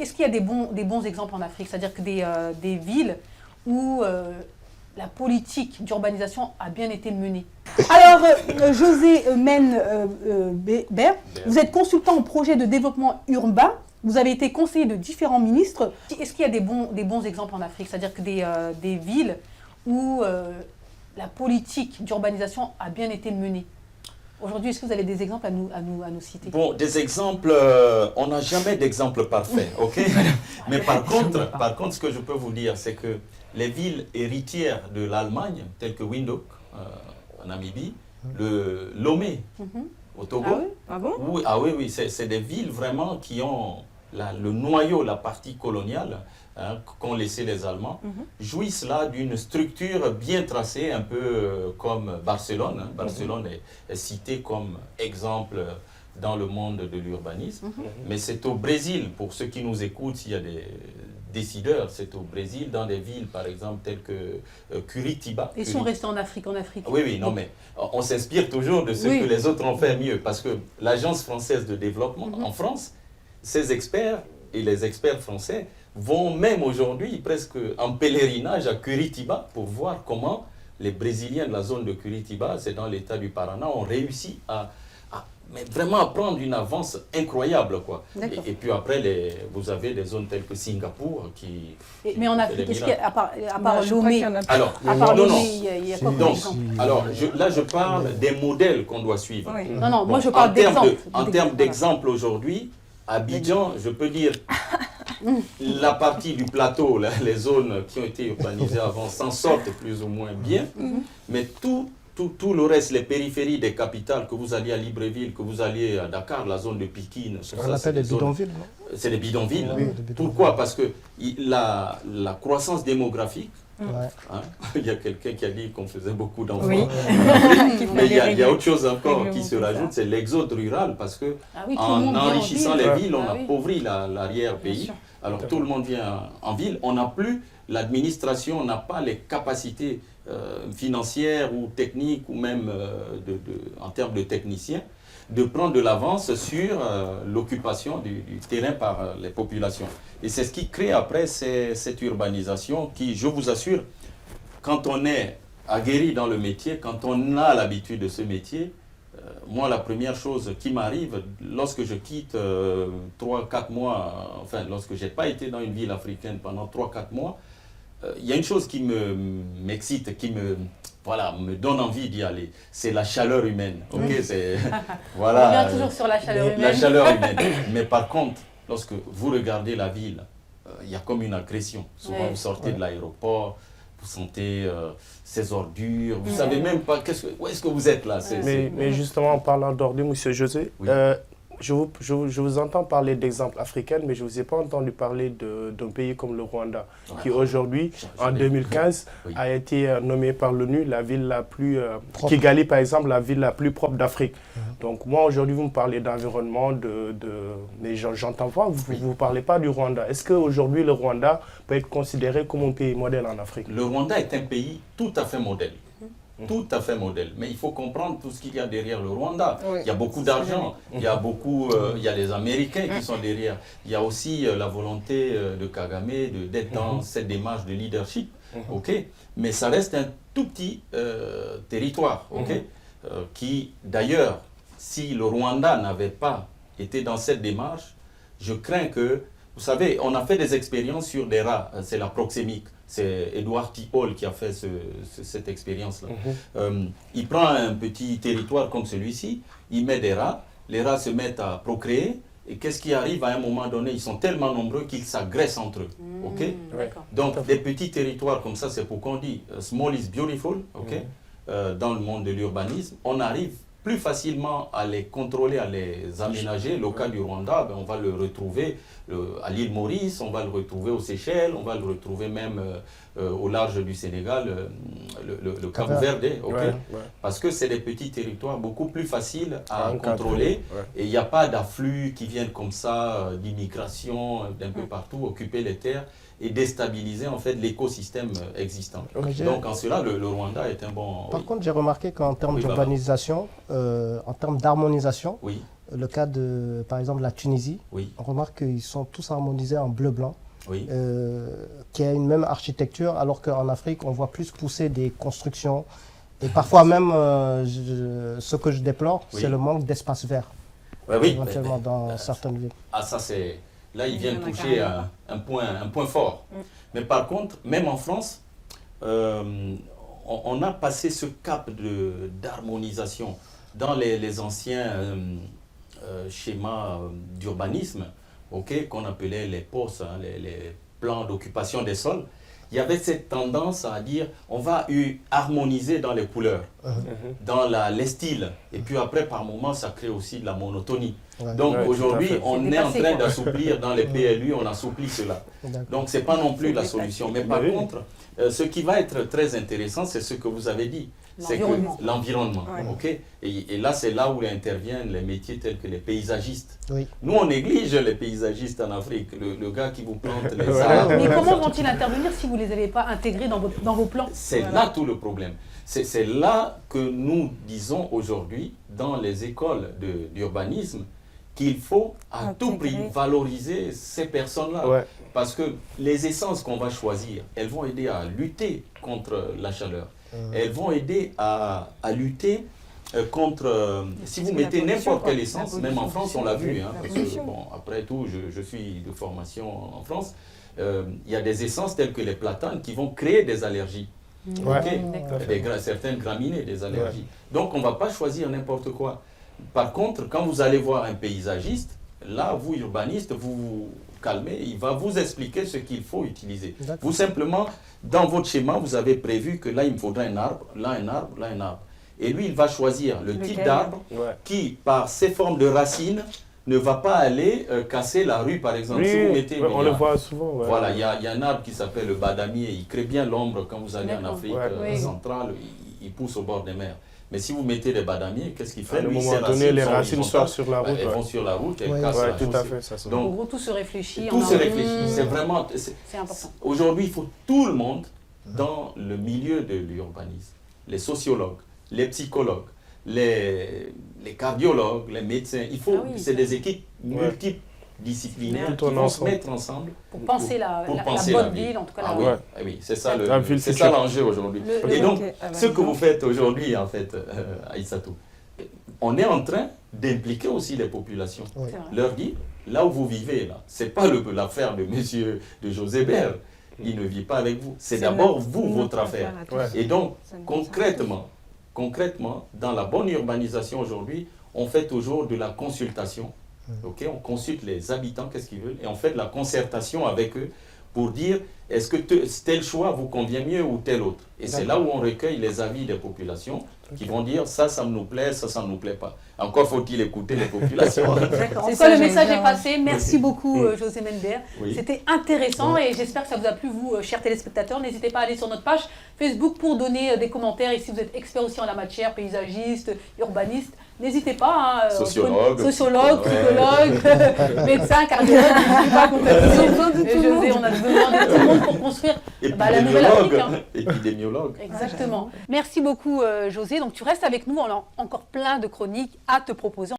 Est-ce qu'il y a des bons exemples en Afrique? C'est-à-dire que des villes où la politique d'urbanisation a bien été menée. Alors, José Ber, vous êtes consultant en projet de développement urbain. Vous avez été conseiller de différents ministres. Est-ce qu'il y a des bons exemples en Afrique? C'est-à-dire que des villes où la politique d'urbanisation a bien été menée. Aujourd'hui, est-ce que vous avez des exemples à nous citer? Bon, des exemples, on n'a jamais d'exemple parfait, ok? Mais par contre, ce que je peux vous dire, c'est que les villes héritières de l'Allemagne, telles que Windhoek, en Namibie, le Lomé, au Togo. Ah oui? Ah bon? Oui, ah oui, oui, c'est des villes vraiment qui ont le noyau, la partie coloniale, qu'ont laissé les Allemands, jouissent là d'une structure bien tracée, un peu comme Barcelone. Barcelone est citée comme exemple dans le monde de l'urbanisme. Mais c'est au Brésil, pour ceux qui nous écoutent, s'il y a des décideurs, c'est au Brésil, dans des villes, par exemple, telles que Curitiba. Ils sont restés en Afrique, Oui, oui, non, mais on s'inspire toujours de ce que les autres ont fait mieux, parce que l'Agence française de développement, en France, ses experts et les experts français vont même aujourd'hui presque en pèlerinage à Curitiba pour voir comment les Brésiliens de la zone de Curitiba, c'est dans l'état du Paraná, ont réussi mais vraiment à prendre une avance incroyable, quoi. Et puis après, vous avez des zones telles que Singapour qui... Mais en Afrique, est-ce qu'il y a, à part Lomé, alors, il y a quoi comme exemple? Alors, là, je parle des modèles qu'on doit suivre. Oui. Non, non, moi je parle d'exemple. En termes d'exemple aujourd'hui, Abidjan, je peux dire, la partie du plateau, là, les zones qui ont été urbanisées avant s'en sortent plus ou moins bien, mais tout le reste, les périphéries des capitales, que vous alliez à Libreville, que vous alliez à Dakar, la zone de Pikine... On appelle les bidonvilles, non? C'est des bidonvilles. Oui, pourquoi? Parce que la croissance démographique, il y a quelqu'un qui a dit qu'on faisait beaucoup d'enfants. Oui. Mais il y a autre chose encore qui se rajoute, c'est l'exode rural, parce que en enrichissant les villes, on appauvrit l'arrière-pays. Alors tout le monde vient en ville, on n'a plus, l'administration n'a pas les capacités financières ou techniques, ou même en termes de techniciens, de prendre de l'avance sur l'occupation du terrain par les populations. Et c'est ce qui crée après cette urbanisation qui, je vous assure, quand on est aguerri dans le métier, quand on a l'habitude de ce métier, moi la première chose qui m'arrive, lorsque je quitte 3-4 mois, enfin lorsque je n'ai pas été dans une ville africaine pendant 3-4 mois, il y a une chose qui m'excite, qui me donne envie d'y aller, c'est la chaleur humaine. Okay, voilà, on revient toujours sur la chaleur humaine. La chaleur humaine. Mais par contre, lorsque vous regardez la ville, il y a comme une agression. Souvent, vous sortez de l'aéroport, vous sentez ces ordures, vous ne savez même pas où est-ce que vous êtes là. Mais justement, en parlant d'ordures, M. José, je vous entends parler d'exemples africains, mais je ne vous ai pas entendu parler d'un pays comme le Rwanda, qui aujourd'hui, en 2015, a été nommé par l'ONU la ville la plus... Kigali, par exemple, la ville la plus propre d'Afrique. Donc moi, aujourd'hui, vous me parlez d'environnement, mais j'entends pas, vous ne parlez pas du Rwanda. Est-ce qu'aujourd'hui, le Rwanda peut être considéré comme un pays modèle en Afrique? Le Rwanda est un pays tout à fait modèle. Tout à fait modèle. Mais il faut comprendre tout ce qu'il y a derrière le Rwanda. Il y a beaucoup d'argent, il y a les Américains qui sont derrière. Il y a aussi la volonté de Kagame d'être dans cette démarche de leadership. Mais ça reste un tout petit territoire. Qui, d'ailleurs, si le Rwanda n'avait pas été dans cette démarche, je crains que, vous savez, on a fait des expériences sur des rats, c'est la proxémique. C'est Edward T. Hall qui a fait cette expérience-là. Il prend un petit territoire comme celui-ci, il met des rats, les rats se mettent à procréer, et qu'est-ce qui arrive à un moment donné? Ils sont tellement nombreux qu'ils s'agressent entre eux. Donc, des petits territoires comme ça, c'est pour qu'on dit « small is beautiful ». Dans le monde de l'urbanisme, on arrive plus facilement à les contrôler, à les aménager. Le cas du Rwanda, on va le retrouver à l'île Maurice, on va le retrouver aux Seychelles, on va le retrouver même au large du Sénégal, le Cap Verde. Parce que c'est des petits territoires beaucoup plus faciles à contrôler et il n'y a pas d'afflux qui viennent comme ça, d'immigration d'un peu partout, occuper les terres et déstabiliser en fait l'écosystème existant. Donc en cela, le Rwanda est un bon... Par contre, j'ai remarqué qu'en termes d'urbanisation, en termes d'harmonisation, le cas de, par exemple, la Tunisie. Oui, On remarque qu'ils sont tous harmonisés en bleu-blanc, oui. qui a une même architecture, alors qu'en Afrique, on voit plus pousser des constructions. Et parfois même, ce que je déplore, Oui. c'est le manque d'espace vert, Ouais, oui. éventuellement dans certaines villes. Ah, ça c'est... Là, il vient de Il y en a toucher carrément. un point fort. Mais par contre, même en France, on a passé ce cap d'harmonisation dans les anciens schémas d'urbanisme, qu'on appelait les POS, hein, les plans d'occupation des sols. Il y avait cette tendance à dire on va harmoniser dans les couleurs, dans les styles. Et puis après, par moments, ça crée aussi de la monotonie. Ouais. Donc Ouais, tout à aujourd'hui, fait. on C'est est en dépassé, train quoi. d'assouplir dans les PLU, on assouplit cela. D'accord. Donc ce n'est pas non plus la dépassé. solution. Mais par Oui. contre, ce qui va être très intéressant, c'est ce que vous avez dit. C'est que L'environnement. l'environnement. Ouais. Ok. Et là, c'est là où interviennent les métiers tels que les paysagistes. Oui. Nous, on néglige les paysagistes en Afrique. Le gars qui vous plante les Ouais. arbres. Mais comment vont-ils intervenir si vous ne les avez pas intégrés dans vos plans? C'est Voilà. là tout le problème. C'est là que nous disons aujourd'hui, dans les écoles d'urbanisme, qu'il faut à tout prix Intégrer. valoriser ces personnes-là. Ouais. Parce que les essences qu'on va choisir, elles vont aider à lutter contre la chaleur. Elles vont aider à lutter contre... si vous C'est mettez la pollution, n'importe quelle quoi. essence, La même en pollution. France, on l'a vu. Hein, La parce que, pollution. bon, après tout, je suis de formation en France. Il y a des essences telles que les platanes qui vont créer des allergies. Ouais. Ok. D'accord. Certaines graminées, des allergies. Donc on ne va pas choisir n'importe quoi. Par contre, quand vous allez voir un paysagiste, là, vous, urbaniste, vous vous calmez, il va vous expliquer ce qu'il faut utiliser. D'accord. Vous, simplement, dans votre schéma, vous avez prévu que là, il me faudra un arbre, là, un arbre, là, un arbre. Et lui, il va choisir le type Lequel? d'arbre Ouais. qui, par ses formes de racines, ne va pas aller casser la rue, par exemple. Oui, Si vous mettez, on le voit souvent. Ouais. voilà, il y a un arbre qui s'appelle le badamier. Il crée bien l'ombre quand vous allez en D'accord. Afrique Ouais. Oui. centrale. Il pousse au bord des mers. Mais si vous mettez des badamiers, qu'est-ce qu'il À fait? un Lui, moment ses donné, les sont racines horizontales. sortent sur la route. Elles ouais. vont sur la route, elles Ouais. cassent Ouais, la tout à chaussée. fait, ça se Donc, En gros, tout se réfléchit. tout en se amont. réfléchit. C'est vraiment... C'est important. Aujourd'hui, il faut tout le monde dans le milieu de l'urbanisme. Les sociologues, les psychologues, les cardiologues, les médecins. Il faut, Ah oui, c'est ça. des équipes multidisciplinaires Tout qui en vont se ensemble. mettre ensemble Pour penser la penser bonne la ville. ville, en tout cas Ah la oui, Ouais. ah oui, c'est ça La ville c'est future. ça l'enjeu aujourd'hui. Le- Et donc, Ok, ah bah, ce que dis donc. vous faites aujourd'hui, en fait, Aïssatou, on est en train d'impliquer aussi les populations. Oui. C'est vrai. Leur dire, là où vous vivez, là, c'est pas l'affaire de monsieur, de José Bert. Il ne vit pas avec vous. C'est d'abord notre- vous, votre notre affaire. à tous. Ouais. Et donc, Ça nous concrètement, dans la bonne urbanisation aujourd'hui, on fait toujours de la consultation. Ok, on consulte les habitants, qu'est-ce qu'ils veulent, et on fait de la concertation avec eux pour dire est-ce que tel choix vous convient mieux ou tel autre. Et c'est là où on recueille les avis des populations qui vont dire ça nous plaît, ça ne nous plaît pas. Encore faut-il écouter les populations. D'accord. En C'est tout ça, cas, le j'allais message dire. est passé. Merci beaucoup, José Menbert. Oui. C'était intéressant et j'espère que ça vous a plu, vous, chers téléspectateurs. N'hésitez pas à aller sur notre page Facebook pour donner des commentaires. Et si vous êtes expert aussi en la matière, paysagiste, urbaniste, n'hésitez pas. Hein, Sociologue. Sociologue, Ouais. psychologue, médecin, cardiologue. N'hésitez pas à contacter. Ils ont besoin de tout le José, monde. on a besoin de tout le monde pour construire la nouvelle Afrique. Hein. Épidémiologue. Exactement. Merci beaucoup, José. Donc, tu restes avec nous. On a encore plein de chroniques à te proposer.